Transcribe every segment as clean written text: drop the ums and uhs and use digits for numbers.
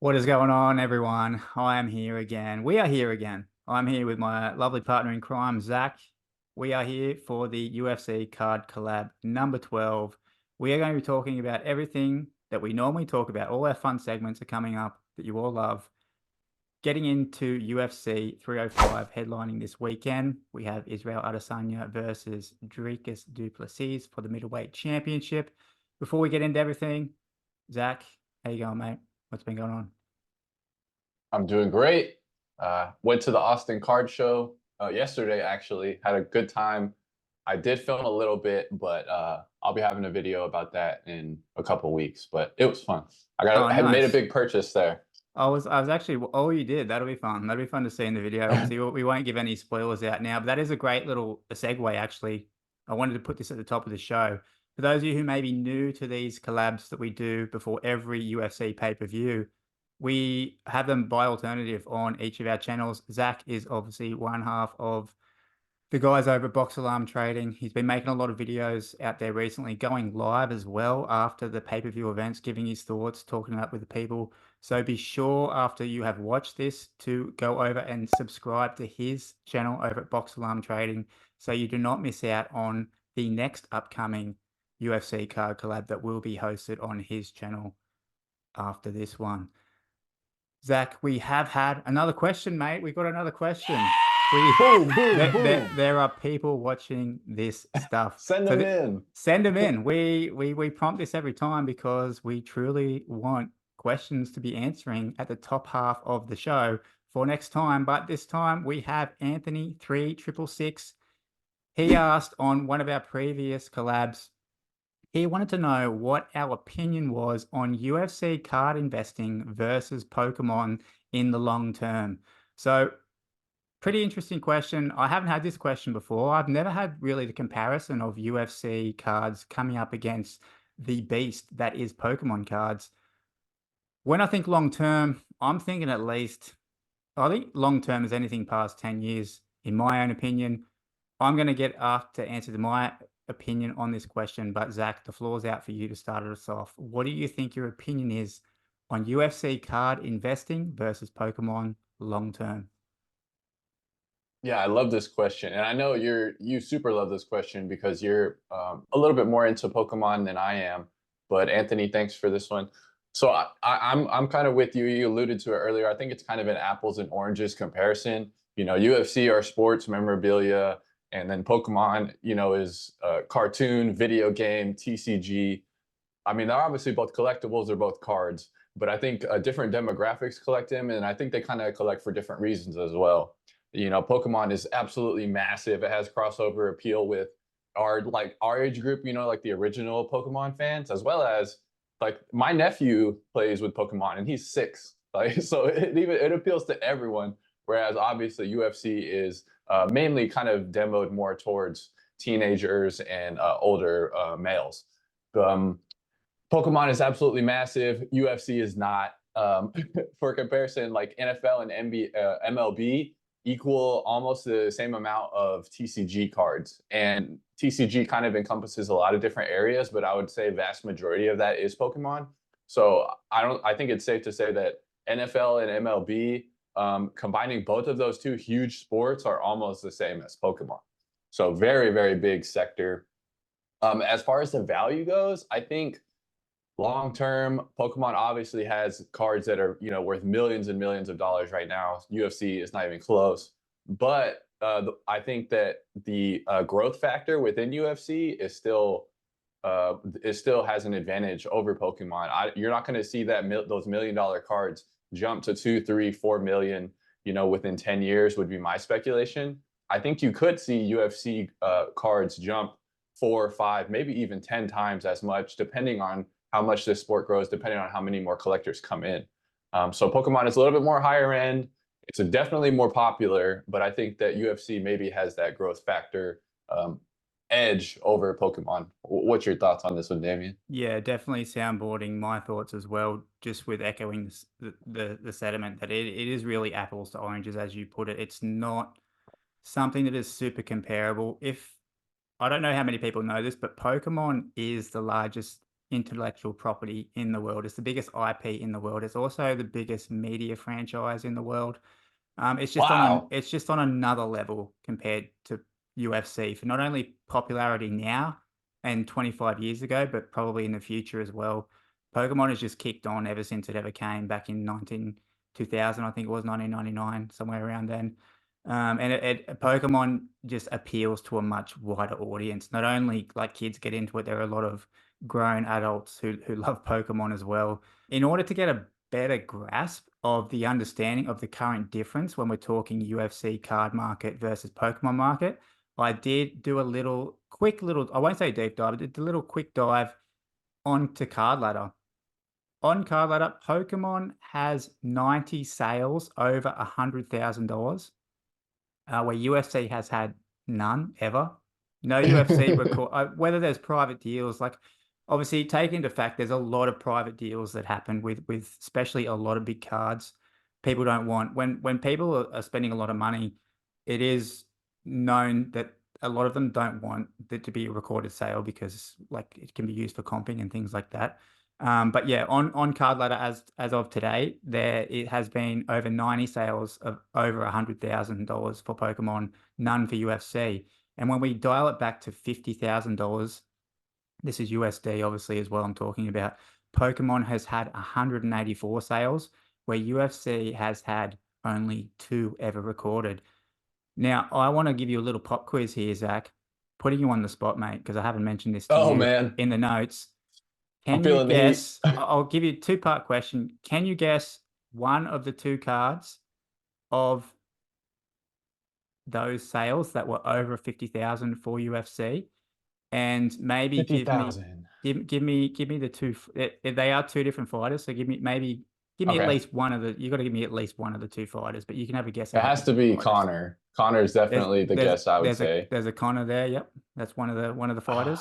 What is going on, everyone? I am here again. We are here again. I'm here with my lovely partner in crime, Zach. We are here for the UFC card collab number 12. We are going to be talking about everything that we normally talk about. All our fun segments are coming up that you all love. Getting into UFC 305 headlining this weekend, we have Israel Adesanya versus Dricus du Plessis for the middleweight championship. Before we get into everything, Zach, how you going, mate? What's been going on? I'm doing great. Went to the Austin card show yesterday, actually. Had a good time. I did film a little bit, but I'll be having a video about that in a couple weeks. But it was fun. Oh, I had made a nice. big purchase there. I was actually, oh, you did. That'll be fun. That'll be fun to see in the video. Obviously, we won't give any spoilers out now, but that is a great little segue, actually. I wanted to put this at the top of the show. For those of you who may be new to these collabs that we do before every UFC pay-per-view, we have them by alternative on each of our channels. Zach is obviously one half of the guys over at Box Alarm Trading. He's been making a lot of videos out there recently, going live as well after the pay-per-view events, giving his thoughts, talking up with the people. So be sure after you have watched this to go over and subscribe to his channel over at Box Alarm Trading so you do not miss out on the next upcoming UFC card collab that will be hosted on his channel after this one. Zach, we have had another question, mate. We got another question. Boom, boom, boom. There are people watching this stuff. Send them in. Send them in. We prompt this every time because we truly want questions to be answering at the top half of the show for next time. But this time we have Anthony 3666. He asked on one of our previous collabs, he wanted to know what our opinion was on UFC card investing versus Pokemon in the long term. So pretty interesting question. I haven't had this question before. I've never had really the comparison of UFC cards coming up against the beast that is Pokemon cards. When I think long term, I'm thinking at least, I think long term is anything past 10 years, in my own opinion. I'm going to get asked to answer my opinion on this question, but Zach, the floor's out for you to start us off. What do you think your opinion is on UFC card investing versus Pokemon long term? Yeah, I love this question, and I know you super love this question because you're a little bit more into Pokemon than I am. But Anthony, thanks for this one. So I'm kind of with you. You alluded to it earlier. I think it's kind of an apples and oranges comparison. You know, UFC are sports memorabilia, and then Pokemon, you know, is cartoon, video game, TCG. I mean, they're obviously both collectibles. They're both cards, but I think different demographics collect them, and I think they kind of collect for different reasons as well. You know, Pokemon is absolutely massive. It has crossover appeal with our age group, you know, like the original Pokemon fans, as well as like my nephew plays with Pokemon and he's 6. Like, so it appeals to everyone. Whereas obviously UFC is mainly kind of demoed more towards teenagers and older males. Pokemon is absolutely massive. UFC is not. For comparison, like NFL and MLB equal almost the same amount of TCG cards. And TCG kind of encompasses a lot of different areas, but I would say vast majority of that is Pokemon. So I think it's safe to say that NFL and MLB, combining both of those two huge sports, are almost the same as Pokemon. So very, very big sector. As far as the value goes, I think long term, Pokemon obviously has cards that are, you know, worth millions and millions of dollars right now. UFC is not even close, but I think that the growth factor within UFC is still has an advantage over Pokemon. You're not going to see that those $1 million cards jump to 2, 3, 4 million, you know, within 10 years would be my speculation. I think you could see UFC cards jump 4, 5, maybe even 10 times as much, depending on how much this sport grows, depending on how many more collectors come in. So Pokemon is a little bit more higher end. It's definitely more popular, but I think that UFC maybe has that growth factor edge over Pokemon. What's your thoughts on this one, Damien? Yeah, definitely soundboarding my thoughts as well, just with echoing the sentiment that it is really apples to oranges, as you put it. It's not something that is super comparable. If I don't know how many people know this, but Pokemon is the largest intellectual property in the world. It's the biggest IP in the world. It's also the biggest media franchise in the world. Wow. It's just on another level compared to UFC for not only popularity now and 25 years ago, but probably in the future as well. Pokemon has just kicked on ever since it ever came back in 2000, I think it was 1999, somewhere around then. And Pokemon just appeals to a much wider audience. Not only like kids get into it, there are a lot of grown adults who love Pokemon as well. In order to get a better grasp of the understanding of the current difference when we're talking UFC card market versus Pokemon market, I did do a quick little, I won't say deep dive, I did a little quick dive onto Card Ladder. On Card Ladder, Pokemon has 90 sales over $100,000, where UFC has had none ever. No UFC record, whether there's private deals, like obviously take into fact, there's a lot of private deals that happen with especially a lot of big cards. People don't want, when people are spending a lot of money, it is known that a lot of them don't want it to be a recorded sale because like it can be used for comping and things like that. But yeah, on Card Ladder as of today, it has been over 90 sales of over $100,000 for Pokemon, none for UFC. And when we dial it back to $50,000, this is USD obviously as well I'm talking about, Pokemon has had 184 sales, where UFC has had only 2 ever recorded. Now, I want to give you a little pop quiz here, Zach, putting you on the spot, mate, because I haven't mentioned this to Oh you man, in the notes. I'm Can you feeling the heat. guess? I'll give you a two-part question. Can you guess one of the 2 cards of those sales that were over 50,000 for UFC? And maybe 50,000. give me the 2. They are 2 different fighters, so give me at Okay. least one of the. You got to give me at least one of the 2 fighters, but you can have a guess It about the has to 2 be fighters. Connor. Connor is definitely the guess I would say. There's a Connor there. Yep, that's one of the fighters.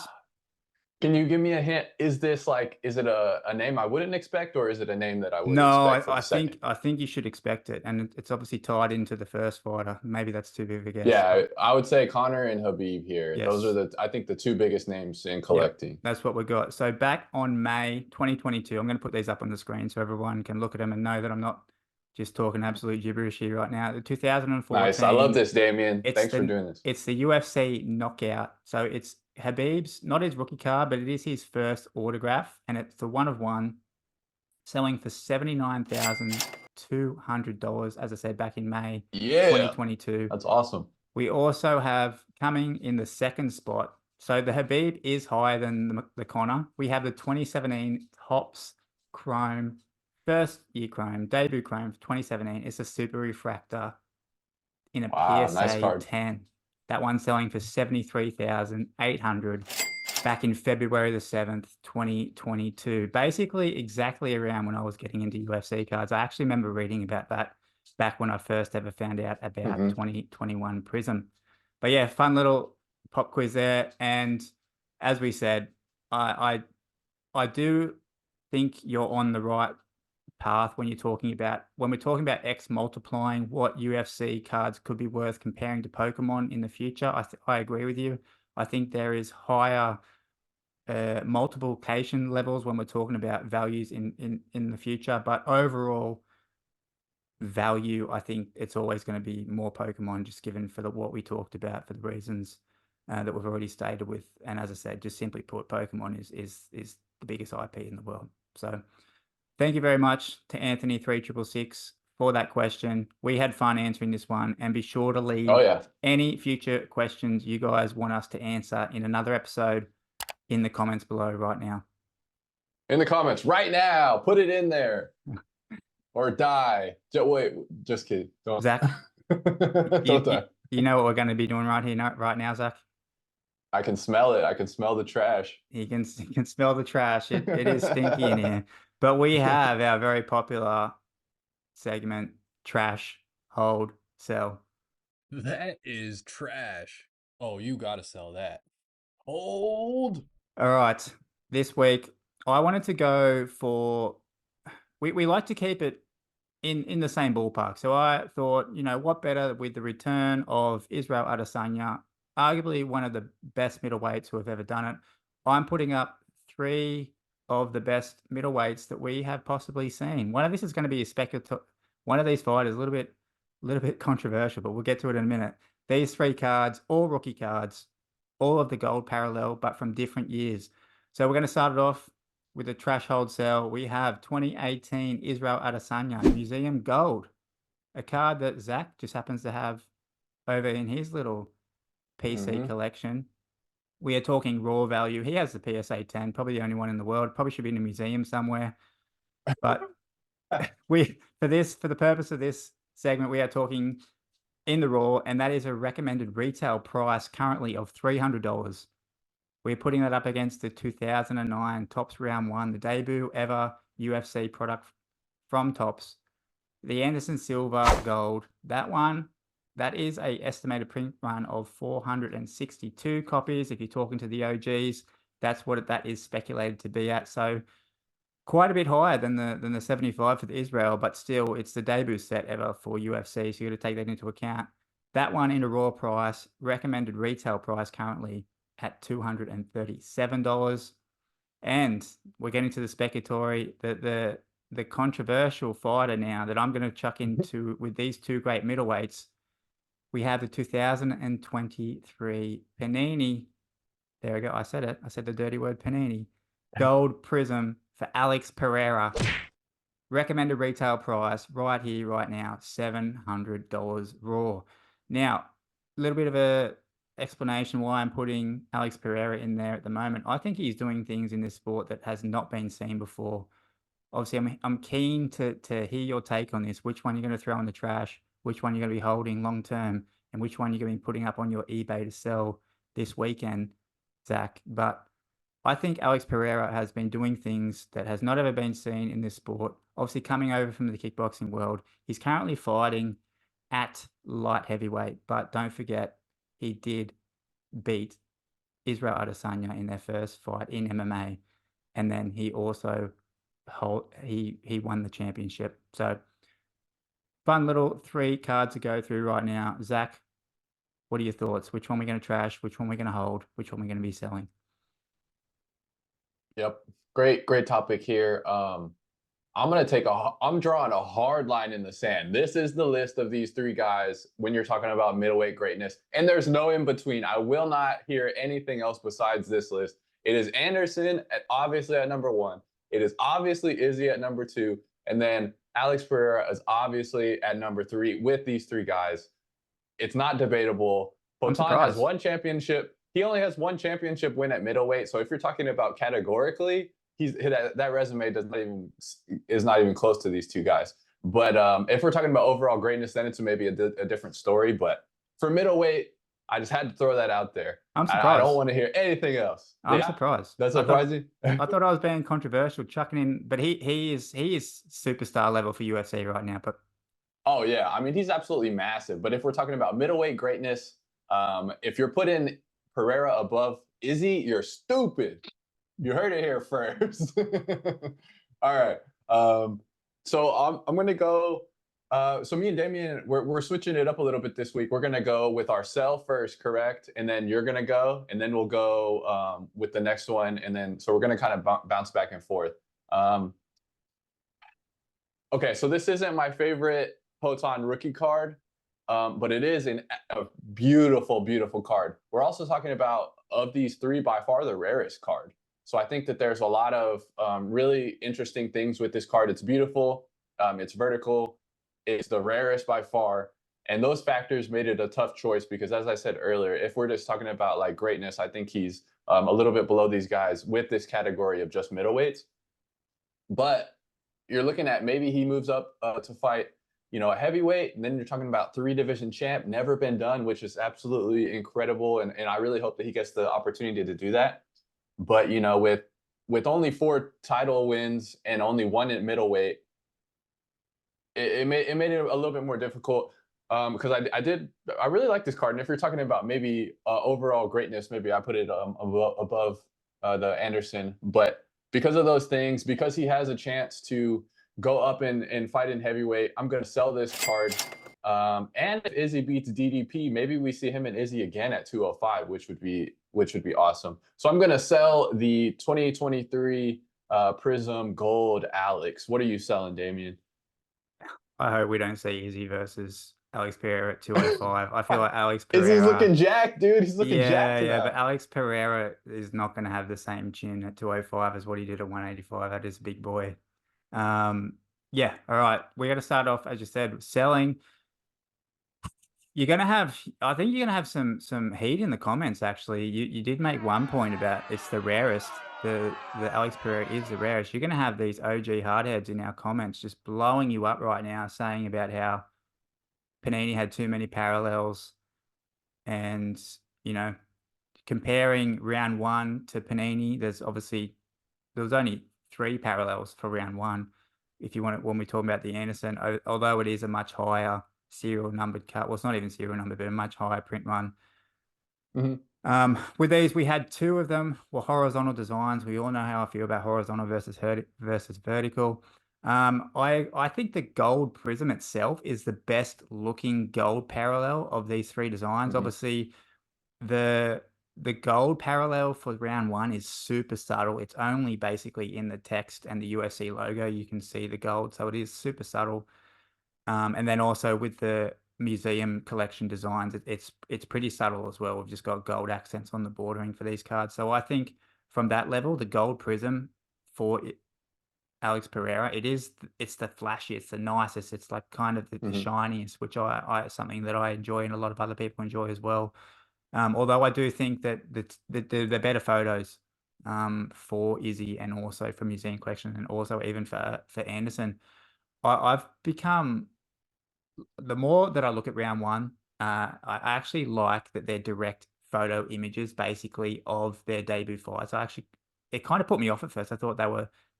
Can you give me a hint? Is this like, is it a name I wouldn't expect, or is it a name that I would No, expect for the second? I think you should expect it, and it's obviously tied into the first fighter. Maybe that's too big of a guess, Yeah, but I would say Connor and Habib here. Those are yes, I think the 2 biggest names in yep, collecting. that's what we got. So back on May 2022, I'm going to put these up on the screen so everyone can look at them and know that I'm not just talking absolute gibberish here right now. The Nice. I love 2014, this, Damien. Thanks for doing this. it's the UFC knockout. So it's Habib's, not his rookie card, but it is his first autograph, and it's the 1 of 1, selling for $79,200, as I said, back in May Yeah, 2022. that's awesome. We also have coming in the second spot. So the Habib is higher than the Connor. We have the 2017 Topps Chrome, first year Chrome, debut Chrome for 2017. It's a super refractor in a Wow, nice PSA card. 10. That one's selling for 73,800 back in February the 7th, 2022. Basically, exactly around when I was getting into UFC cards. I actually remember reading about that back when I first ever found out about Hmm. 2021 Prism. But yeah, fun little pop quiz there. And as we said, I do think you're on the right path when we're talking about X multiplying what UFC cards could be worth comparing to Pokemon in the future. I agree with you. I think there is higher multiplication levels when we're talking about values in the future, but overall value, I think it's always going to be more Pokemon, just given for what we talked about, for the reasons that we've already stated with. And as I said, just simply put, Pokemon is the biggest IP in the world. So thank you very much to Anthony 3666 for that question. We had fun answering this one, and be sure to Oh leave yeah. any future questions you guys want us to answer in another episode in the comments below right now. In the comments right now, put it in there or die. Wait, just kidding. Don't. Zach, Don't die. you know what we're going to be doing right now, Zach? I can smell it. I can smell the trash. You can smell the trash. It is stinky in here. But we have our very popular segment, Trash, Hold, Sell. That is trash. Oh, you gotta sell that. Hold. All right. This week, I wanted to go for, we like to keep it in the same ballpark. So I thought, what better with the return of Israel Adesanya, arguably one of the best middleweights who have ever done it. I'm putting up 3 of the best middleweights that we have possibly seen. One of this is going to be a speculative. One of these fighters, a little bit controversial, but we'll get to it in a minute. These 3 cards, all rookie cards, all of the gold parallel, but from different years. So we're going to start it off with a trash hold sell. We have 2018 Israel Adesanya Museum Gold, a card that Zach just happens to have over in his little PC collection. We are talking raw value. He has the PSA 10, probably the only one in the world. Probably should be in a museum somewhere. But for the purpose of this segment, we are talking in the raw, and that is a recommended retail price currently of $300. We're putting that up against the 2009 Topps Round 1, the debut ever UFC product from Topps, the Anderson Silver Gold. That is a estimated print run of 462 copies. If you're talking to the OGs, that's what that is speculated to be at. So quite a bit higher than the 75 for the Israel, but still it's the debut set ever for UFC. So you got to take that into account. That one in a raw price, recommended retail price currently at $237. And we're getting to the speculatory, the controversial fighter now that I'm going to chuck into with these 2 great middleweights. We have the 2023 Panini. There we go. I said it. I said the dirty word Panini. Gold Prism for Alex Pereira. Recommended retail price right here, right now, $700 raw. Now, a little bit of a explanation why I'm putting Alex Pereira in there at the moment. I think he's doing things in this sport that has not been seen before. Obviously, I'm keen to hear your take on this. Which one you're going to throw in the trash? Which one you're going to be holding long term? And which one you're going to be putting up on your eBay to sell this weekend, Zach? But I think Alex Pereira has been doing things that has not ever been seen in this sport. Obviously, coming over from the kickboxing world, he's currently fighting at light heavyweight. But don't forget, he did beat Israel Adesanya in their first fight in MMA. And then he also he won the championship. So fun little 3 cards to go through right now. Zach, what are your thoughts? Which one we're going to trash? Which one we're going to hold? Which one we're going to be selling? Yep. Great topic here. I'm drawing a hard line in the sand. This is the list of these 3 guys when you're talking about middleweight greatness, and there's no in between. I will not hear anything else besides this list. It is Anderson obviously at number 1. It is obviously Izzy at number 2, and then Alex Pereira is obviously at number 3 with these 3 guys. It's not debatable. Potan has 1 championship. He only has 1 championship win at middleweight. So if you're talking about categorically, that resume is not even close to these 2 guys. But if we're talking about overall greatness, then it's maybe a different story. But for middleweight, I just had to throw that out there. I'm surprised. I don't want to hear anything else. I'm surprised. That's surprising. I thought I was being controversial, chucking in, but he is superstar level for UFC right now. But oh yeah, I mean he's absolutely massive. But if we're talking about middleweight greatness, if you're putting Pereira above Izzy, you're stupid. You heard it here first. All right. So I'm gonna go. So me and Damien, we're switching it up a little bit this week. We're gonna go with our sell first, correct? And then you're gonna go, and then we'll go with the next one, and then so we're gonna kind of bounce back and forth. Okay, so this isn't my favorite Potan rookie card, but it is a beautiful, beautiful card. We're also talking about, of these 3, by far the rarest card. So I think that there's a lot of really interesting things with this card. It's beautiful. It's vertical. It's the rarest by far. And those factors made it a tough choice because, as I said earlier, if we're just talking about like greatness, I think he's a little bit below these guys with this category of just middleweights. But you're looking at maybe he moves up to fight, a heavyweight, and then you're talking about 3-division champ, never been done, which is absolutely incredible. And I really hope that he gets the opportunity to do that. But, with only 4 title wins and only 1 at middleweight, it made it a little bit more difficult because I really like this card. And if you're talking about maybe overall greatness, maybe I put it above the Anderson. But because of those things, because he has a chance to go up and fight in heavyweight, I'm going to sell this card. And if Izzy beats DDP, maybe we see him and Izzy again at 205, which would be awesome. So I'm going to sell the 2023 Prism Gold Alex. What are you selling, Damien? I hope we don't see Izzy versus Alex Pereira at 205. I feel like Alex Izzy's Pereira. looking jacked, dude. He's looking jacked Yeah, but now. Alex Pereira is not going to have the same chin at 205 as what he did at 185. That is a big boy. Yeah, all right. We got to start off, as you said, selling. You're gonna have, I think you're gonna have some heat in the comments. Actually, you did make one point about it's the rarest. The Alex Pereira is the rarest. You're gonna have these OG hardheads in our comments just blowing you up right now, saying about how Panini had too many parallels, and you know, comparing round one to Panini. There was only 3 parallels for round one. If you want it, when we talk about the Anderson, although it is a much higher serial numbered cut, well, it's not even serial numbered, but a much higher print run. With these, we had 2 of them were horizontal designs. We all know how I feel about horizontal versus vertical. I think the gold prism itself is the best looking gold parallel of these 3 designs. Obviously, the gold parallel for round one is super subtle. It's only basically in the text and the UFC logo. You can see the gold, so it is super subtle. And then also with the museum collection designs, it's pretty subtle as well. We've just got gold accents on the bordering for these cards. So I think from that level, the gold prism for Alex Pereira, it's the flashiest, the nicest. It's like kind of the shiniest, which I something that I enjoy and a lot of other people enjoy as well. Although I do think that the better photos for Izzy and also for museum collection and also even for Anderson, I've become, the more that I look at round one, I actually like that they're direct photo images basically of their debut fights. It kind of put me off at first. I thought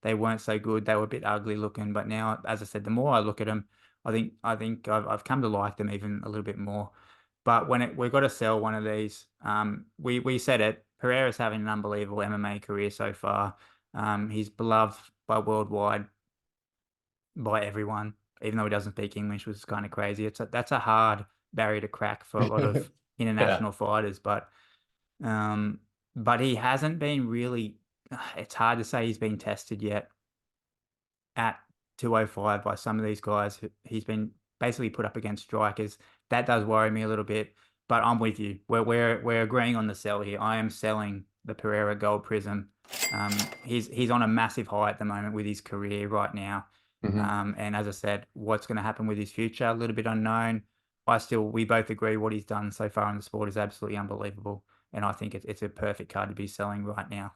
they weren't so good. They were a bit ugly looking, but now, as I said, the more I look at them, I think I've come to like them even a little bit more. But we've got to sell one of these. We said it. Pereira's having an unbelievable MMA career so far. He's beloved by worldwide by everyone, even though he doesn't speak English, which is kind of crazy. That's a hard barrier to crack for a lot of international fighters, but he hasn't been really. It's hard to say he's been tested yet at 205 by some of these guys. He's been basically put up against strikers. That does worry me a little bit, but I'm with you. We're agreeing on the sell here. I am selling the Pereira Gold Prism. He's on a massive high at the moment with his career right now. And as I said, what's going to happen with his future, a little bit unknown. We both agree what he's done so far in the sport is absolutely unbelievable. And I think it's a perfect card to be selling right now.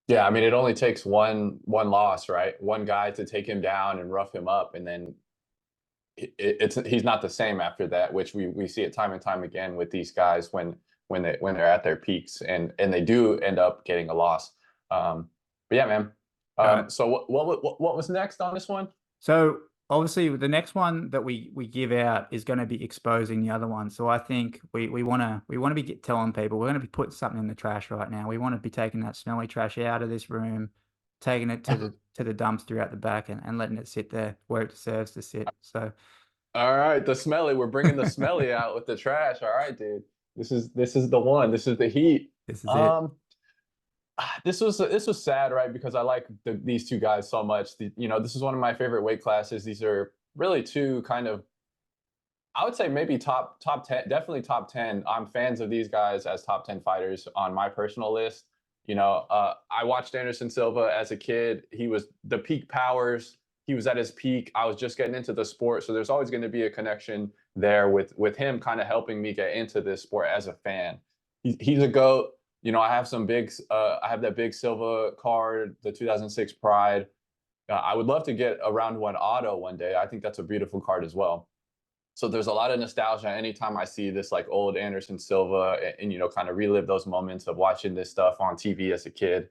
Yeah, I mean, it only takes one loss, right? One guy to take him down and rough him up, and then he's not the same after that, which we see it time and time again with these guys when they're at their peaks and they do end up getting a loss. But yeah, man. So what was next on this one? So obviously the next one that we give out is going to be exposing the other one. So I think we want to be telling people we're going to be putting something in the trash right now. We want to be taking that smelly trash out of this room, taking it to the dumpster out the back and letting it sit there where it deserves to sit. So all right, we're bringing the smelly out with the trash. All right, dude. This is the one. This is the heat. This is it. This was sad, right? Because I like these 2 guys so much. This is one of my favorite weight classes. These are really 2 kind of, I would say maybe top 10, definitely top 10. I'm fans of these guys as top 10 fighters on my personal list. I watched Anderson Silva as a kid. He was the peak powers. He was at his peak. I was just getting into the sport, so there's always going to be a connection there with him kind of helping me get into this sport as a fan. He's a GOAT. I have I have that big Silva card, the 2006 Pride. I would love to get a round 1 auto one day. I think that's a beautiful card as well. So there's a lot of nostalgia anytime I see this like old Anderson Silva and kind of relive those moments of watching this stuff on TV as a kid.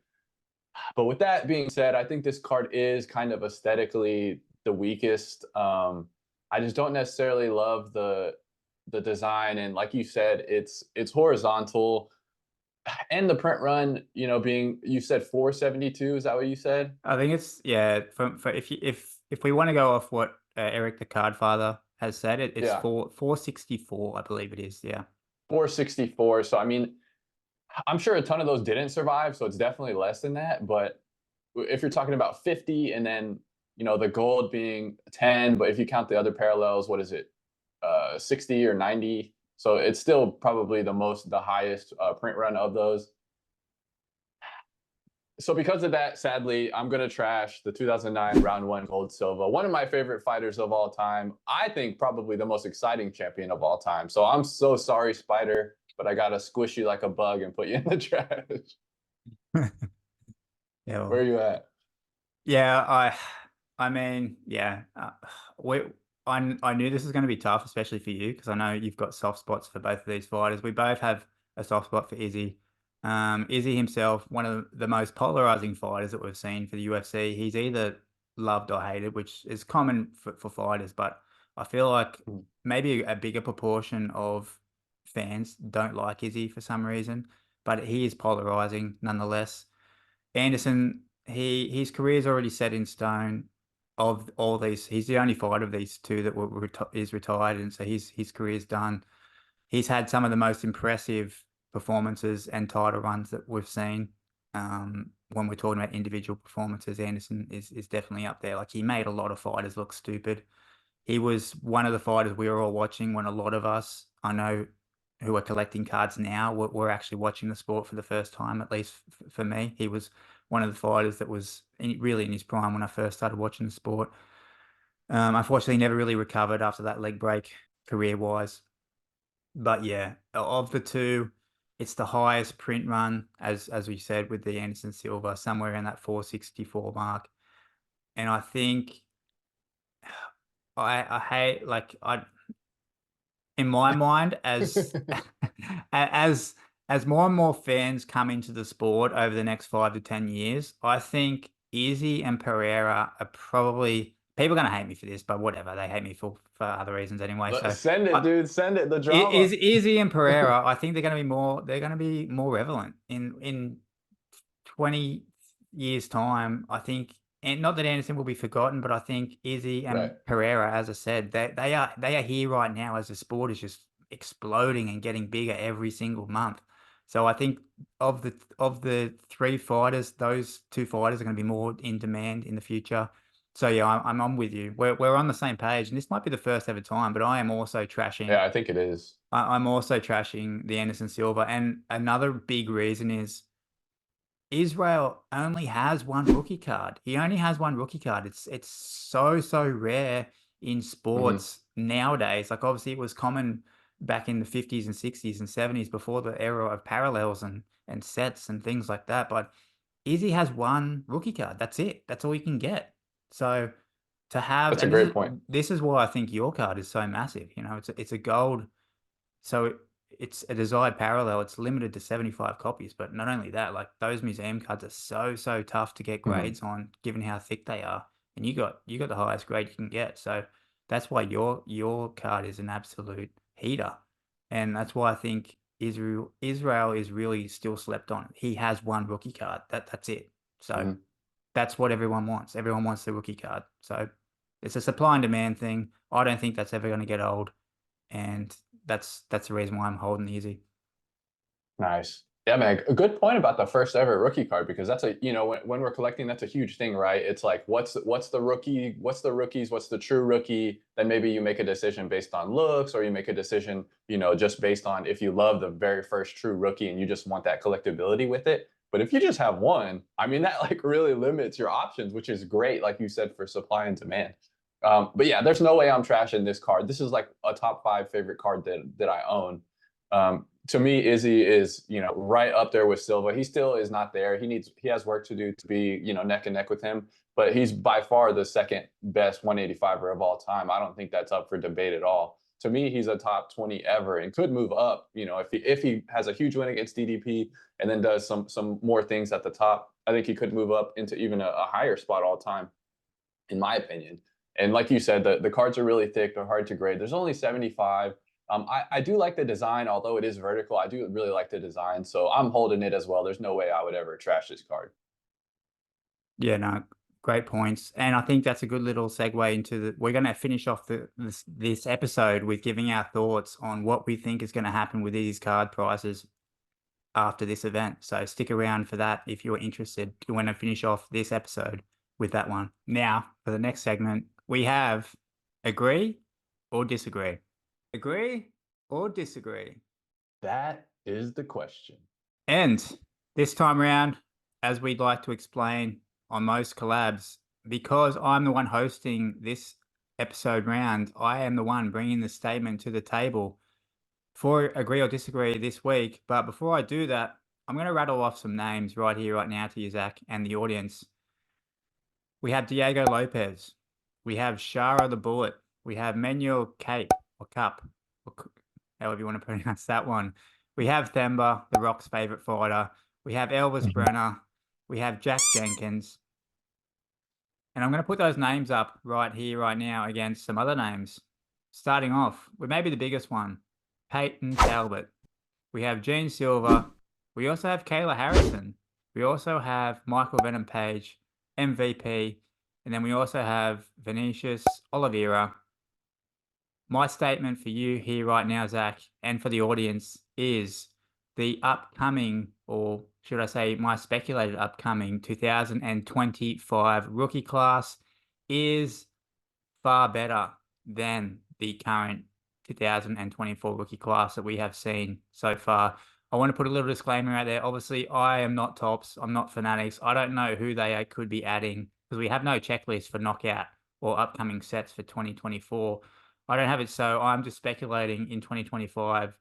But with that being said, I think this card is kind of aesthetically the weakest. I just don't necessarily love the design, and like you said, it's horizontal. And the print run, being, you said 472, is that what you said? I think it's, yeah. For if we want to go off what Eric the Card Father has said, it's 464, I believe it is. Yeah, 464. So I mean, I'm sure a ton of those didn't survive, so it's definitely less than that. But if you're talking about 50 and then, the gold being 10, but if you count the other parallels, what is it? 60 or 90. So it's still probably the highest print run of those. So because of that, sadly, I'm gonna trash the 2009 round one gold Silva, one of my favorite fighters of all time. I think probably the most exciting champion of all time. So I'm so sorry, Spider, but I gotta squish you like a bug and put you in the trash. Yeah, Where well, are you at? yeah, I mean, yeah, we, I knew this was going to be tough, especially for you, because I know you've got soft spots for both of these fighters. We both have a soft spot for Izzy. Izzy himself, one of the most polarizing fighters that we've seen for the UFC. He's either loved or hated, which is common for fighters, but I feel like Mm. maybe a bigger proportion of fans don't like Izzy for some reason, but he is polarizing nonetheless. Anderson, his career's already set in stone. Of all these, he's the only fighter of these two that is retired, and so his career's done. He's had some of the most impressive performances and title runs that we've seen. When we're talking about individual performances, Anderson is definitely up there. Like, he made a lot of fighters look stupid. He was one of the fighters we were all watching when a lot of us, I know, who are collecting cards now, were actually watching the sport for the first time, at least for me. He was one of the fighters that was really in his prime when I first started watching the sport. Unfortunately, never really recovered after that leg break career-wise. But yeah, of the two, it's the highest print run, as we said, with the Anderson Silva, somewhere around that 464 mark. And I think I hate, like, in my mind, as as as more and more fans come into the sport over the next 5 to 10 years, I think Izzy and Pereira are probably, people are going to hate me for this, but whatever, they hate me for other reasons anyway. So Send it, I, dude. Send it. The drama. is Izzy and Pereira, I think they're going to be more relevant in 20 years' time. I think, and not that Anderson will be forgotten, but I think Izzy and Right. Pereira, as I said, they are here right now as the sport is just exploding and getting bigger every single month. So I think of the three fighters, those two fighters are going to be more in demand in the future. So yeah, I'm on with you. We're on the same page, and this might be the first ever time, but I am also trashing. Yeah, I think it is. I'm also trashing the Anderson Silva, and another big reason is Israel only has one rookie card. He only has one rookie card. It's so rare in Hmm. sports nowadays. Like, obviously it was common back in the 50s and 60s and 70s before the era of parallels and sets and things like that. But Izzy has one rookie card. That's it. That's all you can get. So to have, That's a and great point. this is why I think your card is so massive. It's a gold, so it's a desired parallel. It's limited to 75 copies, but not only that, like, those museum cards are so tough to get Hmm. grades on, given how thick they are. And you got the highest grade you can get. So that's why your card is an absolute heater. And that's why I think Israel is really still slept on. He has one rookie card. That's it. So Hmm. that's what everyone wants. Everyone wants the rookie card. So it's a supply and demand thing. I don't think that's ever going to get old, and that's the reason why I'm holding Easy. Nice. Yeah, man. A good point about the first ever rookie card, because that's when we're collecting, that's a huge thing, right? It's like, what's the rookie, what's the rookies, what's the true rookie? Then maybe you make a decision based on looks, or you make a decision, just based on if you love the very first true rookie and you just want that collectability with it. But if you just have one, I mean, that like really limits your options, which is great, like you said, for supply and demand. But yeah, there's no way I'm trashing this card. This is like a top 5 favorite card that I own. To me, Izzy is, right up there with Silva. He still is not there. He has work to do to be, neck and neck with him, but he's by far the second best 185er of all time. I don't think that's up for debate at all. To me, he's a top 20 ever and could move up, if he has a huge win against DDP and then does some more things at the top. I think he could move up into even a higher spot all time, in my opinion. And like you said, the cards are really thick. They're hard to grade. There's only 75. I do like the design, although it is vertical. I do really like the design, so I'm holding it as well. There's no way I would ever trash this card. Yeah, no, great points. And I think that's a good little segue into we're going to finish off this episode with giving our thoughts on what we think is going to happen with these card prices after this event. So stick around for that if you're interested. You want to finish off this episode with that one. Now, for the next segment, we have agree or disagree. Agree or disagree? That is the question. And this time around, as we'd like to explain on most collabs, because I'm the one hosting this episode round, I am the one bringing the statement to the table for agree or disagree this week. But before I do that, I'm going to rattle off some names right here, right now to you, Zach, and the audience. We have Diego Lopez. We have Shara the Bullet. We have Manuel Cape or Cup, or however you want to pronounce that one. We have Themba, The Rock's favorite fighter. We have Elvis Brenner. We have Jack Jenkins. And I'm going to put those names up right here, right now, against some other names. Starting off with maybe the biggest one, Peyton Talbot. We have Gene Silver. We also have Kayla Harrison. We also have Michael Venom Page, MVP. And then we also have Vinicius Oliveira. My statement for you here right now, Zach, and for the audience is the upcoming, or should I say my speculated upcoming 2025 rookie class is far better than the current 2024 rookie class that we have seen so far. I want to put a little disclaimer out there. Obviously, I am not Tops. I'm not Fanatics. I don't know who they could be adding because we have no checklist for knockout or upcoming sets for 2024. I don't have it, so I'm just speculating in 2025.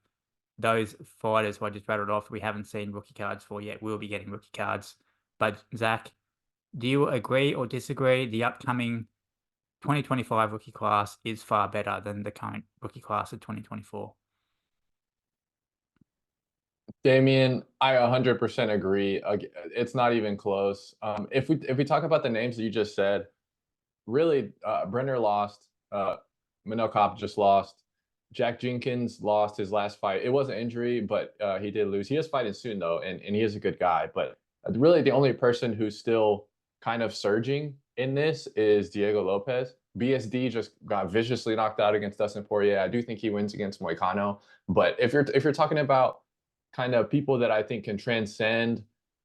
Those fighters who I just rattled off, we haven't seen rookie cards for yet. We'll be getting rookie cards. But Zach, do you agree or disagree? The upcoming 2025 rookie class is far better than the current rookie class of 2024. Damien, I 100% agree. It's not even close. If we talk about the names that you just said, really, Brenner lost. Manel Kopp just lost. Jack Jenkins lost his last fight. It was an injury, but he did lose. He is fighting soon though, and he is a good guy. But really, the only person who's still kind of surging in this is Diego Lopez. BSD just got viciously knocked out against Dustin Poirier. I do think he wins against Moicano. But if you're talking about kind of people that I think can transcend,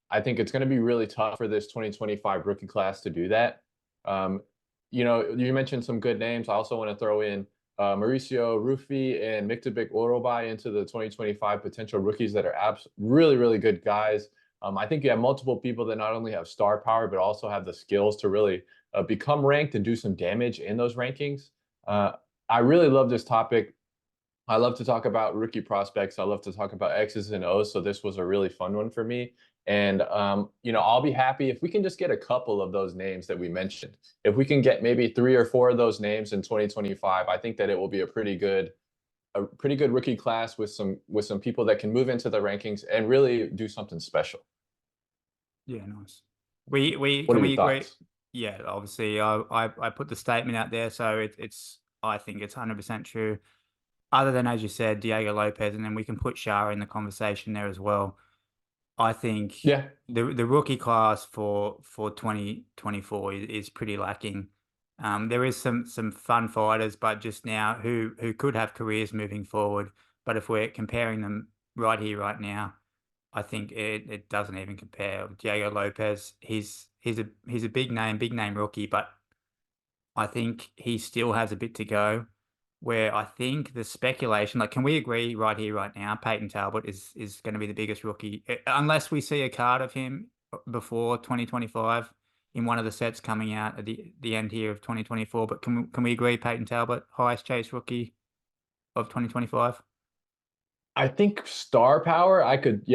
I think it's going to be really tough for this 2025 rookie class to do that. You mentioned some good names. I also want to throw in Mauricio Rufy and Miktabik Orobai into the 2025 potential rookies that are really, really good guys. I think you have multiple people that not only have star power, but also have the skills to really become ranked and do some damage in those rankings. I really love this topic. I love to talk about rookie prospects. I love to talk about X's and O's. So this was a really fun one for me. And, I'll be happy if we can just get a couple of those names that we mentioned. If we can get maybe 3 or 4 of those names in 2025, I think that it will be a pretty good rookie class with some people that can move into the rankings and really do something special. Yeah, nice. We What can are we your agree? thoughts? Yeah, obviously, I put the statement out there, so I think it's 100% true. Other than, as you said, Diego Lopez, and then we can put Shara in the conversation there as well. I think Yeah. the rookie class for 2024 is pretty lacking. There is some fun fighters, but just now who could have careers moving forward. But if we're comparing them right here, right now, I think it doesn't even compare. Diego Lopez, he's a big name rookie, but I think he still has a bit to go. Where I think the speculation, like, can we agree right here, right now, Peyton Talbot is going to be the biggest rookie, unless we see a card of him before 2025 in one of the sets coming out at the end here of 2024. But can we agree Peyton Talbot, highest chase rookie of 2025? I think star power, I could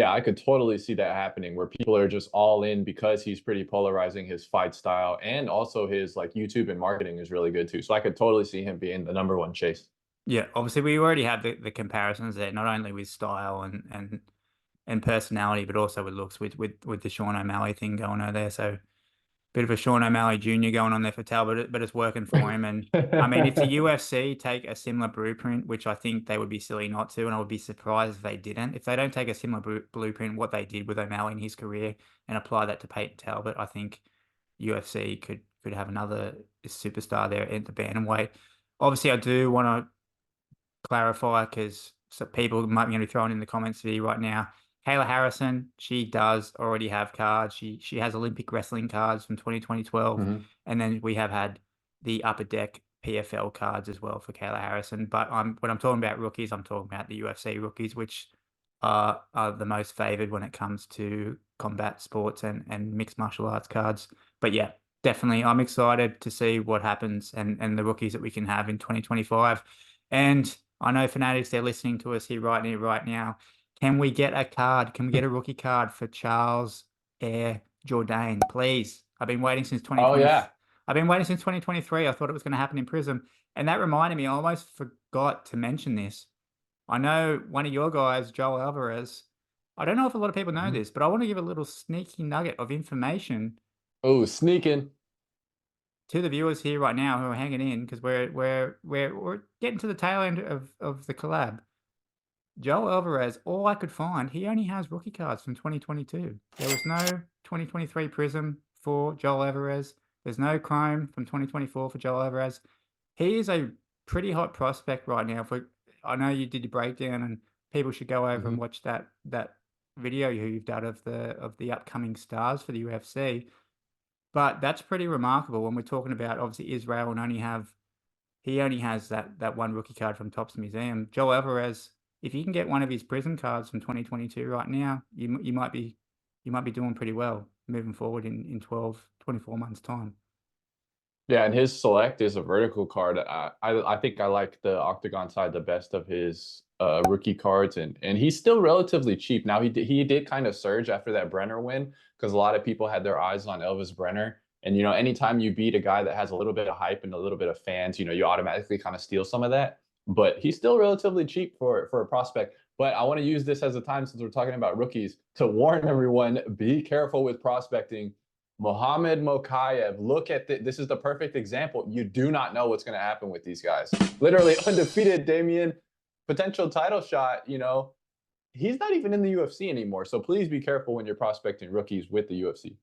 totally see that happening where people are just all in because he's pretty polarizing, his fight style, and also his like YouTube and marketing is really good too. So I could totally see him being the number one chase. Yeah, obviously we already have the comparisons there, not only with style and personality, but also with looks with the Sean O'Malley thing going on there. So bit of a Sean O'Malley Jr. going on there for Talbot, but it's working for him. And I mean, if the UFC take a similar blueprint, which I think they would be silly not to, and I would be surprised if they didn't, if they don't take a similar blueprint, what they did with O'Malley in his career and apply that to Peyton Talbot, I think UFC could have another superstar there at the bantamweight. Obviously, I do want to clarify because people might be going to be throwing in the comments video right now. Kayla Harrison, she does already have cards. She has Olympic wrestling cards from 2012. Mhm. And then we have had the Upper Deck PFL cards as well for Kayla Harrison. But when I'm talking about rookies, I'm talking about the UFC rookies, which are the most favored when it comes to combat sports and mixed martial arts cards. But yeah, definitely, I'm excited to see what happens and the rookies that we can have in 2025. And I know fanatics, they're listening to us here right now. Can we get a card? Can we get a rookie card for Charles Air Jourdain, please? I've been waiting since Oh 2020. yeah. I've been waiting since 2023. I thought it was going to happen in Prism. And that reminded me, I almost forgot to mention this. I know one of your guys, Joel Alvarez, I don't know if a lot of people know Mhm. this, but I want to give a little sneaky nugget of information Oh, sneaking. to the viewers here right now who are hanging in, because we're getting to the tail end of the collab. Joel Alvarez, all I could find, he only has rookie cards from 2022. There was no 2023 Prism for Joel Alvarez. There's no Chrome from 2024 for Joel Alvarez. He is a pretty hot prospect right now. I know you did your breakdown, and people should go over and Mhm. watch that video you've done of the upcoming stars for the UFC. But that's pretty remarkable when we're talking about, obviously, Israel and he only has that one rookie card from Topps Museum. Joel Alvarez, if you can get one of his Prism cards from 2022 right now, you might be doing pretty well moving forward in 12, 24 months time. Yeah, and his select is a vertical card. I think I like the octagon side the best of his rookie cards, and he's still relatively cheap. Now he did kind of surge after that Brenner win because a lot of people had their eyes on Elvis Brenner. And you know, anytime you beat a guy that has a little bit of hype and a little bit of fans, you know, you automatically kind of steal some of that. But he's still relatively cheap for a prospect. But I want to use this as a time, since we're talking about rookies, to warn everyone: be careful with prospecting. Mohamed Mokayev, look at this is the perfect example. You do not know what's going to happen with these guys. Literally undefeated Damien, potential title shot, you know, he's not even in the UFC anymore. So please be careful when you're prospecting rookies with the UFC.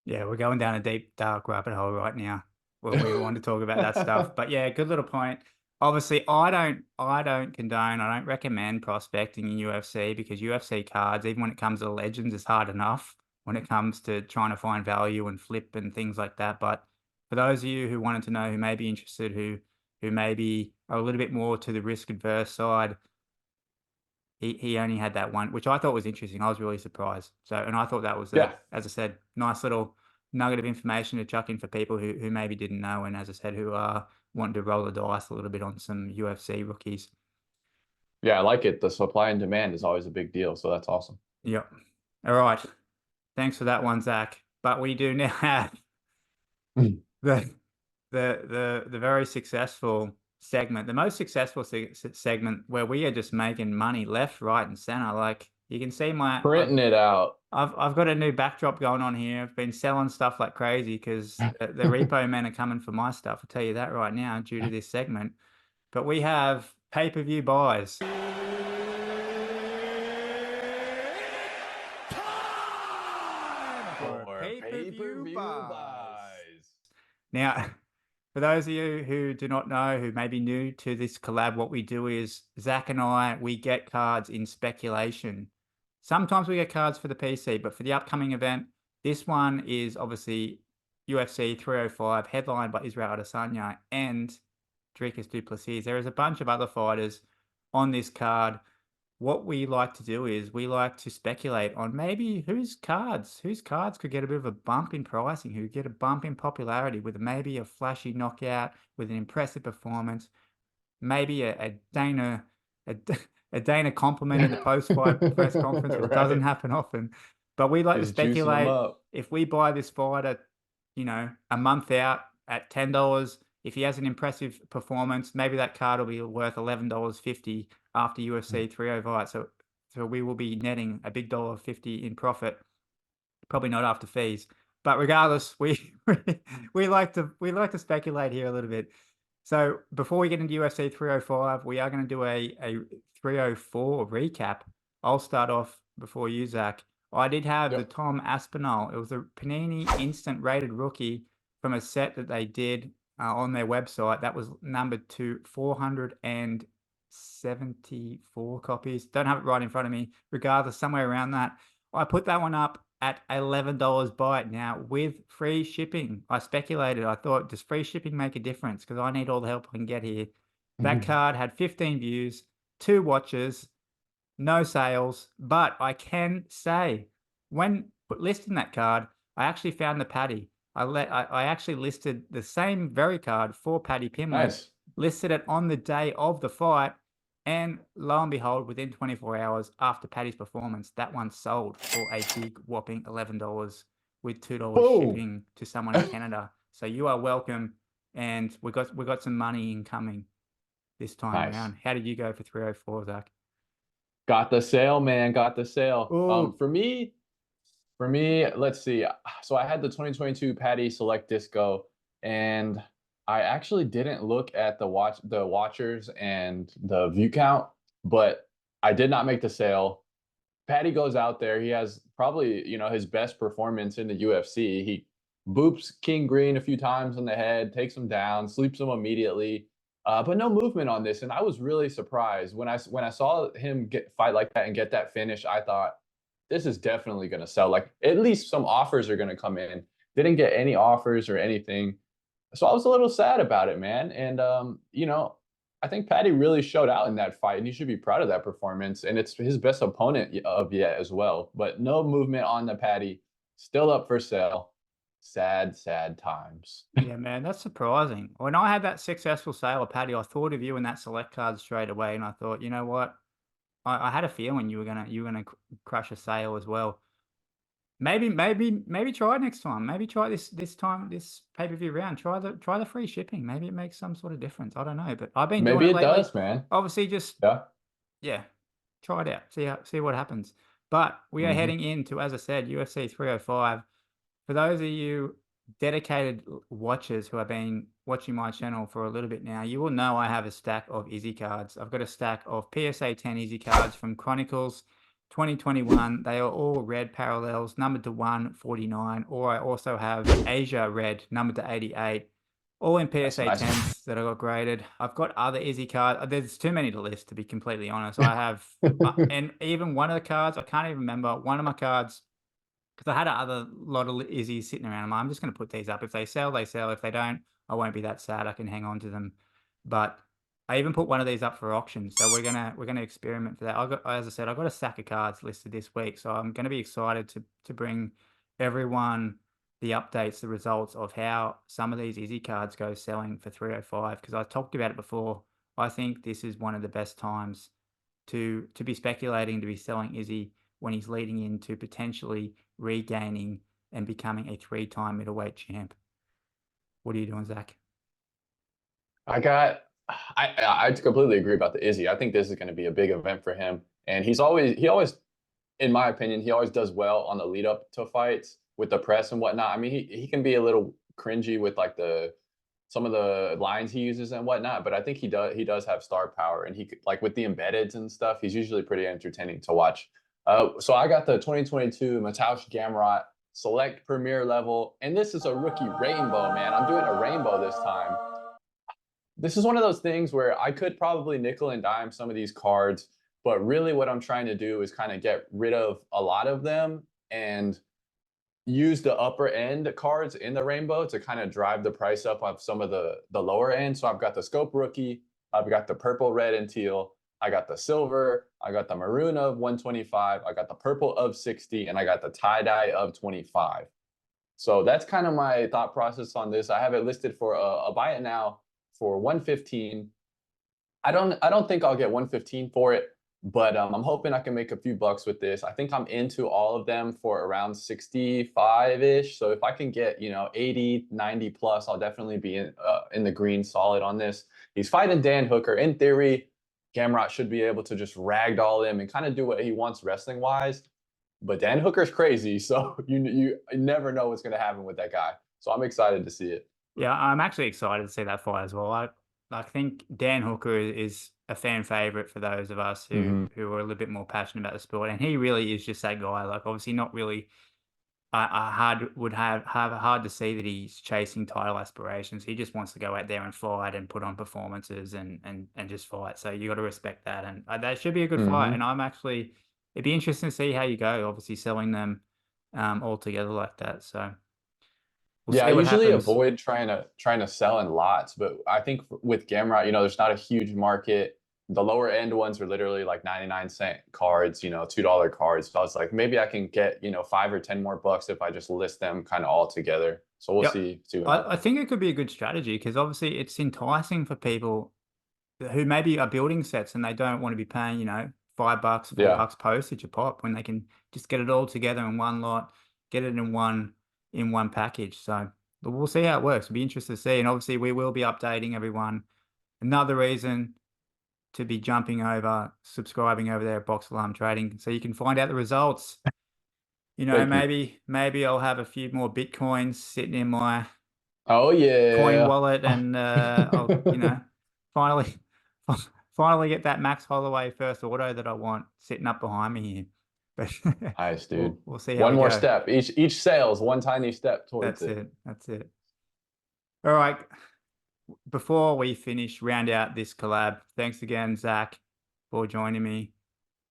Yeah, we're going down a deep, dark rabbit hole right now when we want to talk about that stuff. But yeah, good little point. Obviously, I don't condone, I don't recommend prospecting in UFC, because UFC cards, even when it comes to legends, is hard enough when it comes to trying to find value and flip and things like that. But for those of you who wanted to know, who may be interested, who maybe are a little bit more to the risk adverse side, he only had that one, which I thought was interesting. I was really surprised. So, and I thought that was Yeah. as I said, nice little nugget of information to chuck in for people who maybe didn't know, and as I said, who are wanting to roll the dice a little bit on some UFC rookies. Yeah, I like it. The supply and demand is always a big deal. So that's awesome. Yep. All right. Thanks for that one, Zach. But we do now have the very successful segment, the most successful segment, where we are just making money left, right, and center. Like, you can see Printing it out. I've got a new backdrop going on here. I've been selling stuff like crazy because the repo men are coming for my stuff. I'll tell you that right now due to this segment. But we have pay-per-view buys. For pay-per-view buys. Now, for those of you who do not know, who may be new to this collab, what we do is Zac and I, we get cards in speculation. Sometimes we get cards for the PC, but for the upcoming event, this one is obviously UFC 305, headlined by Israel Adesanya and Dricus du Plessis. There is a bunch of other fighters on this card. What we like to do is we like to speculate on maybe whose cards could get a bit of a bump in pricing, who get a bump in popularity with maybe a flashy knockout, with an impressive performance, maybe a Dana compliment in the post-fight press conference, which doesn't happen often. But we like to Just juicing them speculate, up. if we buy this fighter, you know, a month out at $10, if he has an impressive performance, maybe that card will be worth $11.50 after UFC 305. So we will be netting a big $1.50 in profit, probably not after fees. But regardless, we like to speculate here a little bit. So before we get into UFC 305, we are going to do a 304 recap. I'll start off before you, Zach. I did have the Tom Aspinall. It was a Panini instant rated rookie from a set that they did on their website. That was numbered to 404. 74 copies. Don't have it right in front of me. Regardless, somewhere around that. I put that one up at $11 buy it now with free shipping. I speculated. I thought, does free shipping make a difference? Because I need all the help I can get here. That card had 15 views, 2 watches, no sales, but I can say when listing that card, I actually found the Paddy. I actually listed the same very card for Paddy Pimlet, Nice. listed it on the day of the fight, and lo and behold, within 24 hours after Paddy's performance, that one sold for a big whopping $11 with $2 Boom. shipping to someone in Canada. So you are welcome, and we got some money incoming this time Nice. around. How did you go for 304, Zach? Got the sale, man. Got the sale. Ooh. For me, let's see. So I had the 2022 Paddy Select Disco, and I actually didn't look at the watchers and the view count, but I did not make the sale. Paddy goes out there. He has probably, his best performance in the UFC. He boops King Green a few times on the head, takes him down, sleeps him immediately. But no movement on this, and I was really surprised when I saw him fight like that and get that finish. I thought this is definitely going to sell. Like at least some offers are going to come in. Didn't get any offers or anything, so I was a little sad about it, man. And I think Paddy really showed out in that fight, and he should be proud of that performance. And it's his best opponent of yet as well. But no movement on the Paddy. Still up for sale. Sad, sad times. Yeah, man, that's surprising. When I had that successful sale of Paddy, I thought of you in that select card straight away, and I thought, you know what? I had a feeling you were gonna crush a sale as well. Maybe try it next time. Maybe try this time, this pay-per-view round. Try the free shipping. Maybe it makes some sort of difference. I don't know, but I've been doing Maybe it it lately. does, man. Obviously, just Yeah. try it out. See what happens. But we are heading into, as I said, UFC 305. For those of you dedicated watchers who have been watching my channel for a little bit now, you will know I have a stack of Izzy cards. I've got a stack of PSA 10 Izzy cards from Chronicles 2021. They are all red parallels, numbered to 149, or I also have Asia red, numbered to 88, all in PSA nice. 10s that I got graded. I've got other Izzy cards. There's too many to list, to be completely honest. I have, and even one of the cards, I can't even remember, one of my cards, because I had a lot of Izzies sitting around. I'm just going to put these up. If they sell, they sell. If they don't, I won't be that sad. I can hang on to them. But I even put one of these up for auction. So we're gonna experiment for that. As I said, I got a stack of cards listed this week, so I'm going to be excited to bring everyone the updates, the results of how some of these Izzy cards go selling for 305. Because I talked about it before. I think this is one of the best times to be speculating, to be selling Izzy when he's leading into potentially regaining and becoming a 3-time middleweight champ. What are you doing, Zach? I completely agree about the Izzy. I think this is going to be a big event for him, and he always, in my opinion, he always does well on the lead up to fights with the press and whatnot. I mean, he can be a little cringy with like some of the lines he uses and whatnot, but I think he does have star power, and he like with the embeddeds and stuff, he's usually pretty entertaining to watch. So I got the 2022 Mateusz Gamrot Select Premier level, and this is a rookie rainbow, man. I'm doing a rainbow this time. This is one of those things where I could probably nickel and dime some of these cards, but really what I'm trying to do is kind of get rid of a lot of them and use the upper end cards in the rainbow to kind of drive the price up of some of the lower end. So I've got the Scope Rookie, I've got the purple, red, and teal, I got the silver, I got the maroon of 125, I got the purple of 60, and I got the tie-dye of 25. So that's kind of my thought process on this. I have it listed for a buy it now for 115. I don't think I'll get 115 for it, but I'm hoping I can make a few bucks with this. I think I'm into all of them for around 65-ish. So if I can get, 80, 90 plus, I'll definitely be in the green solid on this. He's fighting Dan Hooker. In theory, Gamrot should be able to just ragdoll him and kind of do what he wants wrestling wise. But Dan Hooker's crazy, so you never know what's going to happen with that guy. So I'm excited to see it. Yeah, I'm actually excited to see that fight as well. I think Dan Hooker is a fan favorite for those of us who are a little bit more passionate about the sport, and he really is just that guy. Like, obviously not really would have hard to see that he's chasing title aspirations. He just wants to go out there and fight and put on performances and just fight. So you got to respect that, and that should be a good fight. Hmm. And it'd be interesting to see how you go. Obviously, selling them all together like that. So we'll Yeah, I see what usually happens. avoid trying to sell in lots, but I think with Gamrot, there's not a huge market. The lower end ones are literally like 99-cent cards, $2 cards. So I was like, maybe I can get, 5 or 10 more bucks if I just list them kind of all together. So we'll Yep. see what I happens. think it could be a good strategy because obviously it's enticing for people who maybe are building sets and they don't want to be paying, $5, Yeah. $4 postage a pop when they can just get it all together in one lot, get it in one package. So but we'll see how it works. It'll be interesting to see. And obviously we will be updating everyone. Another reason to be jumping over, subscribing over there at Box Alarm Trading so you can find out the results. Thank you. Maybe I'll have a few more Bitcoins sitting in my Oh coin yeah. wallet and I'll, finally finally get that Max Holloway first auto that I want sitting up behind me here. But Nice, dude. we'll see how One we more go. step. Each sale is one tiny step towards That's it. it. That's it. All right. Before we finish, round out this collab. Thanks again, Zach, for joining me.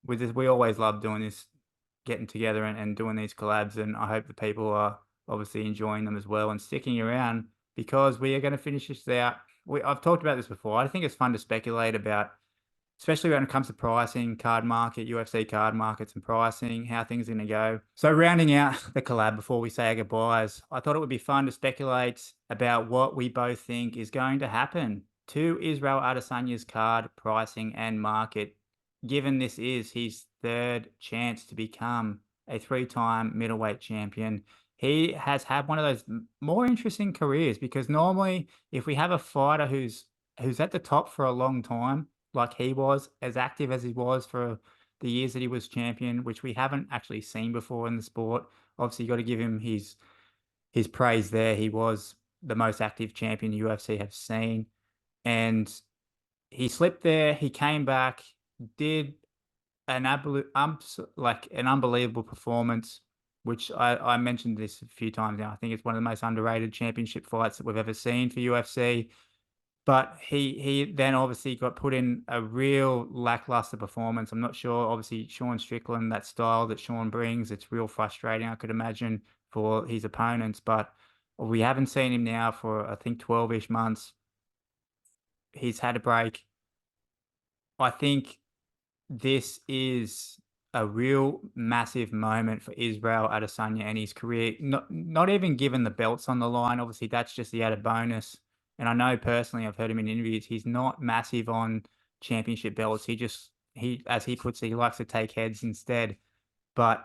With this, we always love doing this, getting together and doing these collabs, and I hope the people are obviously enjoying them as well and sticking around because we are going to finish this out. I've talked about this before. I think it's fun to speculate about, especially when it comes to pricing, card market, UFC card markets and pricing, how things are going to go. So rounding out the collab before we say our goodbyes, I thought it would be fun to speculate about what we both think is going to happen to Israel Adesanya's card pricing and market, given this is his third chance to become a three-time middleweight champion. He has had one of those more interesting careers because normally if we have a fighter who's at the top for a long time, like he was, as active as he was for the years that he was champion, which we haven't actually seen before in the sport. Obviously, you got to give him his praise there. He was the most active champion the UFC have seen, and he slipped there. He came back, did an unbelievable performance, which I mentioned this a few times now. I think it's one of the most underrated championship fights that we've ever seen for UFC. But he then obviously got put in a real lackluster performance. I'm not sure. Obviously, Sean Strickland, that style that Sean brings, it's real frustrating, I could imagine, for his opponents. But we haven't seen him now for, I think, 12-ish months. He's had a break. I think this is a real massive moment for Israel Adesanya and his career. Not even given the belts on the line. Obviously, that's just the added bonus. And I know personally, I've heard him in interviews, he's not massive on championship belts. As he puts it, he likes to take heads instead. But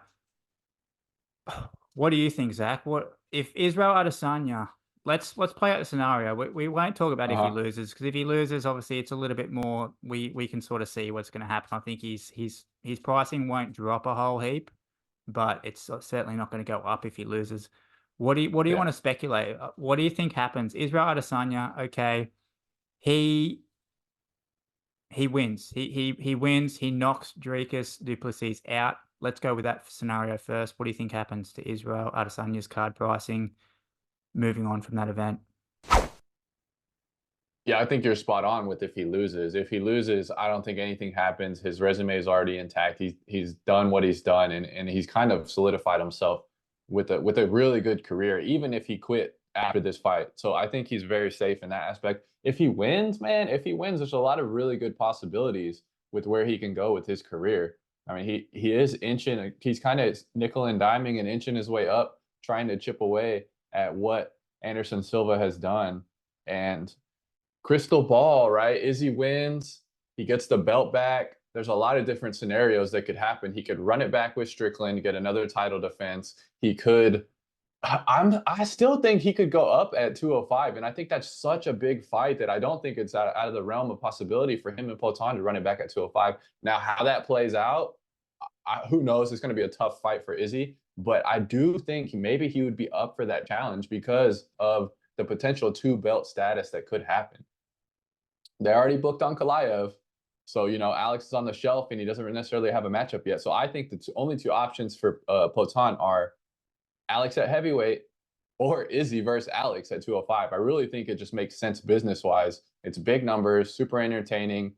what do you think, Zach? What if Israel Adesanya? Let's play out the scenario. We won't talk about if he Uh-huh. loses, because if he loses, obviously it's a little bit more. We can sort of see what's going to happen. I think his pricing won't drop a whole heap, but it's certainly not going to go up if he loses. What do you Yeah. want to speculate? What do you think happens? Israel Adesanya, okay, he he wins. He wins. He knocks Dricus du Plessis out. Let's go with that scenario first. What do you think happens to Israel Adesanya's card pricing moving on from that event? Yeah, I think you're spot on with if he loses. If he loses, I don't think anything happens. His resume is already intact. He's done what he's done, and he's kind of solidified himself with a really good career, even if he quit after this fight. So I think he's very safe in that aspect. If he wins, man, if he wins, there's a lot of really good possibilities with where he can go with his career. I mean, he is inching. He's kind of nickel and diming and inching his way up, trying to chip away at what Anderson Silva has done. And crystal ball, right? Izzy wins, he gets the belt back. There's a lot of different scenarios that could happen. He could run it back with Strickland, get another title defense. He could I still think he could go up at 205, and I think that's such a big fight that I don't think it's out of the realm of possibility for him and Poton to run it back at 205. Now, how that plays out, who knows? It's going to be a tough fight for Izzy, but I do think maybe he would be up for that challenge because of the potential two belt status that could happen. They already booked on Kalayev. So, Alex is on the shelf and he doesn't necessarily have a matchup yet. So I think the only two options for Poton are Alex at heavyweight, or Izzy versus Alex at 205. I really think it just makes sense business wise. It's big numbers, super entertaining.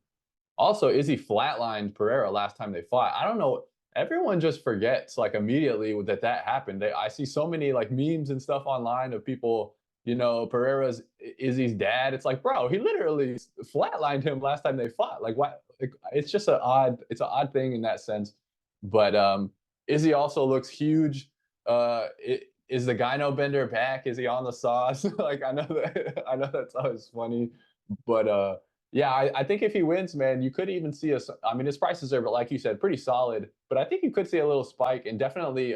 Also, Izzy flatlined Pereira last time they fought. I don't know. Everyone just forgets like immediately that happened. I see so many like memes and stuff online of people, Pereira's Izzy's dad. It's like, bro, he literally flatlined him last time they fought. Like, what? It's just it's an odd thing in that sense. But Izzy also looks huge. Is the Gyno Bender back? Is he on the sauce? Like, I know that's always funny, but yeah, I think if he wins, man, you could even see us. I mean, his prices are, like you said, pretty solid. But I think you could see a little spike and definitely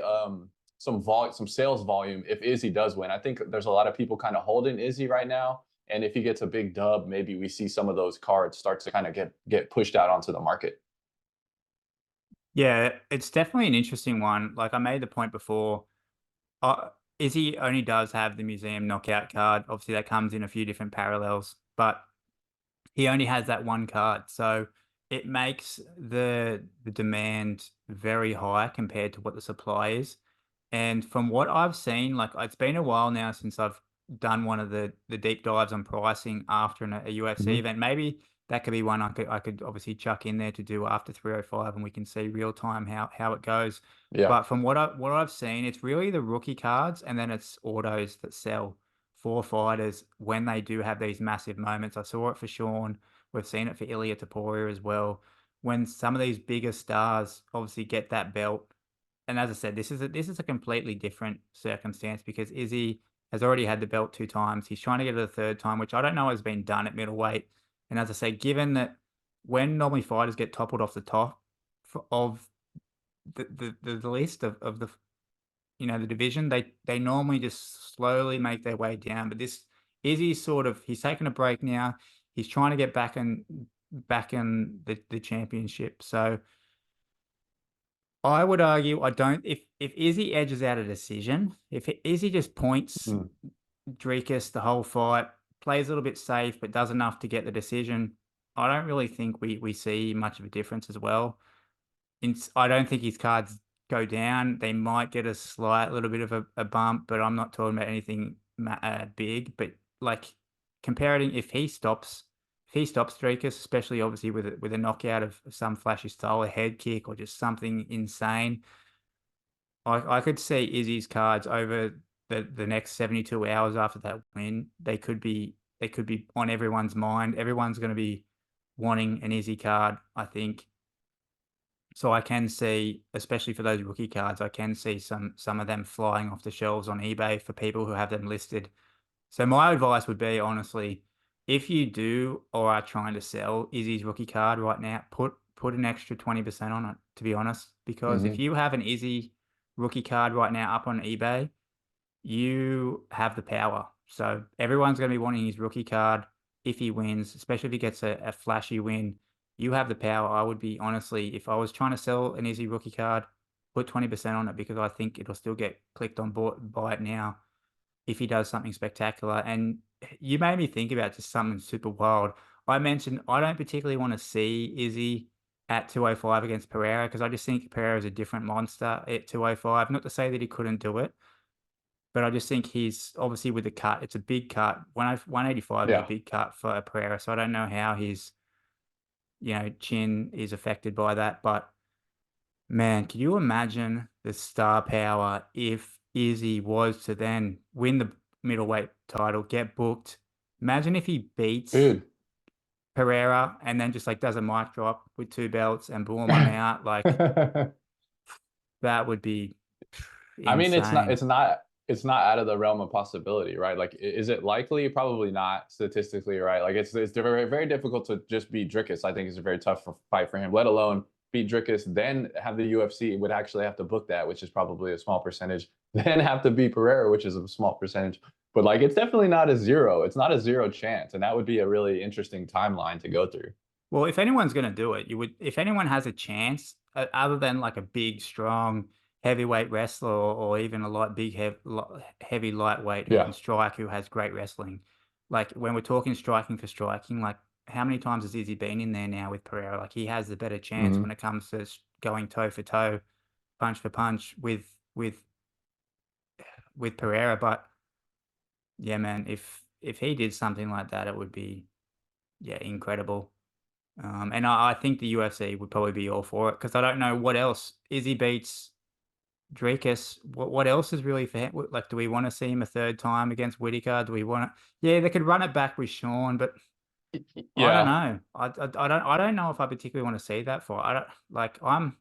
some sales volume if Izzy does win. I think there's a lot of people kind of holding Izzy right now, and if he gets a big dub, maybe we see some of those cards start to kind of get pushed out onto the market. Yeah, it's definitely an interesting one. Like I made the point before, Izzy only does have the museum knockout card. Obviously, that comes in a few different parallels, but he only has that one card. So it makes the demand very high compared to what the supply is. And from what I've seen, like it's been a while now since I've done one of the deep dives on pricing after a UFC Mhm. event. Maybe that could be one I could obviously chuck in there to do after 305, and we can see real time how it goes. Yeah. But from what I've seen, it's really the rookie cards, and then it's autos that sell for fighters when they do have these massive moments. I saw it for Sean. We've seen it for Ilya Taporia as well. When some of these bigger stars obviously get that belt, and as I said, this is a completely different circumstance because Izzy has already had the belt 2 times. He's trying to get it a third time, which I don't know has been done at middleweight. And as I say, given that when normally fighters get toppled off the top of the list of the the division, they normally just slowly make their way down. But this Izzy he's taking a break now. He's trying to get back in the championship. So I would argue I don't if Izzy edges out a decision, if Izzy just points Mm. Dricus the whole fight, plays a little bit safe but does enough to get the decision, I don't really think we see much of a difference as well. I don't think his cards go down. They might get a slight little bit of a bump, but I'm not talking about anything big. But like comparing, if he stops Drakus, especially obviously with a knockout of some flashy style, a head kick or just something insane, I could see Izzy's cards over the next 72 hours after that win. They could be on everyone's mind. Everyone's going to be wanting an Izzy card, I think. So I can see, especially for those rookie cards, I can see some of them flying off the shelves on eBay for people who have them listed. So my advice would be, honestly, if you do or are trying to sell Izzy's rookie card right now, put an extra 20% on it, to be honest. Because if Mhm. you have an Izzy rookie card right now up on eBay, you have the power. So everyone's going to be wanting his rookie card if he wins, especially if he gets a flashy win. You have the power. I would be honestly, if I was trying to sell an Izzy rookie card, put 20% on it because I think it'll still get clicked on board by it now if he does something spectacular. And you made me think about just something super wild. I mentioned I don't particularly want to see Izzy at 205 against Pereira because I just think Pereira is a different monster at 205. Not to say that he couldn't do it, but I just think he's obviously with the cut. It's a big cut. 185 is a Yeah. big cut for Pereira, so I don't know how his chin is affected by that. But man, can you imagine the star power if Izzy was to then win the middleweight title, get booked? Imagine if he beats Dude. Pereira and then just like does a mic drop with 2 belts and boom, I'm out. Like that would be I mean, insane. it's not out of the realm of possibility, right? Like, is it likely? Probably not statistically, right? Like, it's very, very difficult to just beat Dricus. I think it's a very tough fight for him, let alone beat Dricus, then have the UFC would actually have to book that, which is probably a small percentage, then have to beat Pereira, which is a small percentage. But like, it's definitely not a zero. It's not a zero chance, and that would be a really interesting timeline to go through. Well, if anyone's going to do it, if anyone has a chance, other than like a big, strong heavyweight wrestler or even a heavy lightweight who Yeah. can strike, who has great wrestling, like when we're talking striking for striking, like how many times has Izzy been in there now with Pereira? Like he has the better chance Hmm. when it comes to going toe for toe, punch for punch with with Pereira. But yeah, man, if he did something like that, it would be incredible. And I think the UFC would probably be all for it because I don't know what else. Izzy beats Drakus. What else is really for him? Like, do we want to see him a third time against Whitaker? Do we want to? Yeah, they could run it back with Sean, but I don't Yeah. know. I don't know if I particularly want to see that for. I don't like. I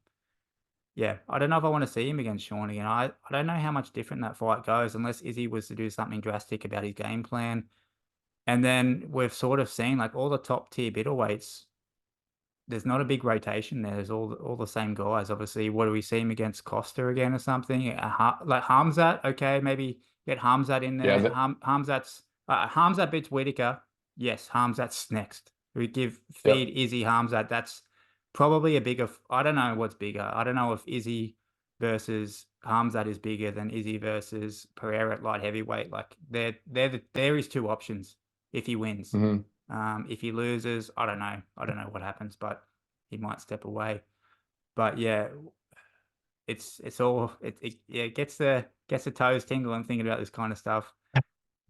don't know if I want to see him against Sean again. I don't know how much different that fight goes unless Izzy was to do something drastic about his game plan. And then we've sort of seen like all the top tier middleweights. There's not a big rotation there. There's all the same guys. Obviously, what do we see him against Costa again or something? Like Hamzat, okay, maybe get Hamzat in Yeah. there. Hamzat beats Whitaker. Yes, Hamzat's next. We feed Yep. Izzy Hamzat. That's probably a bigger. I don't know what's bigger. I don't know if Izzy versus Hamzat is bigger than Izzy versus Pereira at light heavyweight. Like there is two options if he wins. Mhm. If he loses, I don't know. I don't know what happens, but he might step away. But yeah, it gets the toes tingling thinking about this kind of stuff.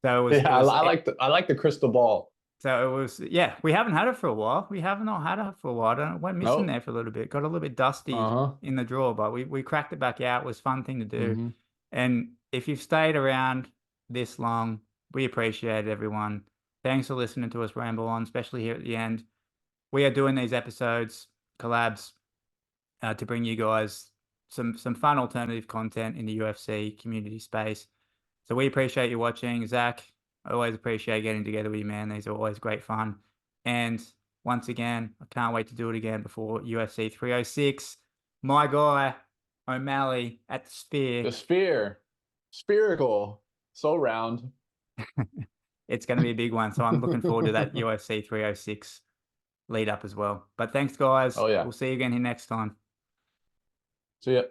So Yeah, I like the crystal ball. so it was we haven't had it for a while. We have not had it for a while. I don't know, went missing Nope. there for a little bit. Got a little bit dusty Uh-huh. in the drawer, but we cracked it back out. It was a fun thing to do. Mhm. And if you've stayed around this long, we appreciate it, everyone. Thanks for listening to us ramble on, especially here at the end. We are doing these episodes, collabs, to bring you guys some fun alternative content in the UFC community space. So we appreciate you watching. Zach, I always appreciate getting together with you, man. These are always great fun. And once again, I can't wait to do it again before UFC 306. My guy, O'Malley at the Sphere. The sphere. Spherical. So round. It's going to be a big one. So I'm looking forward to that UFC 306 lead up as well. But thanks, guys. Oh, yeah. We'll see you again here next time. See ya.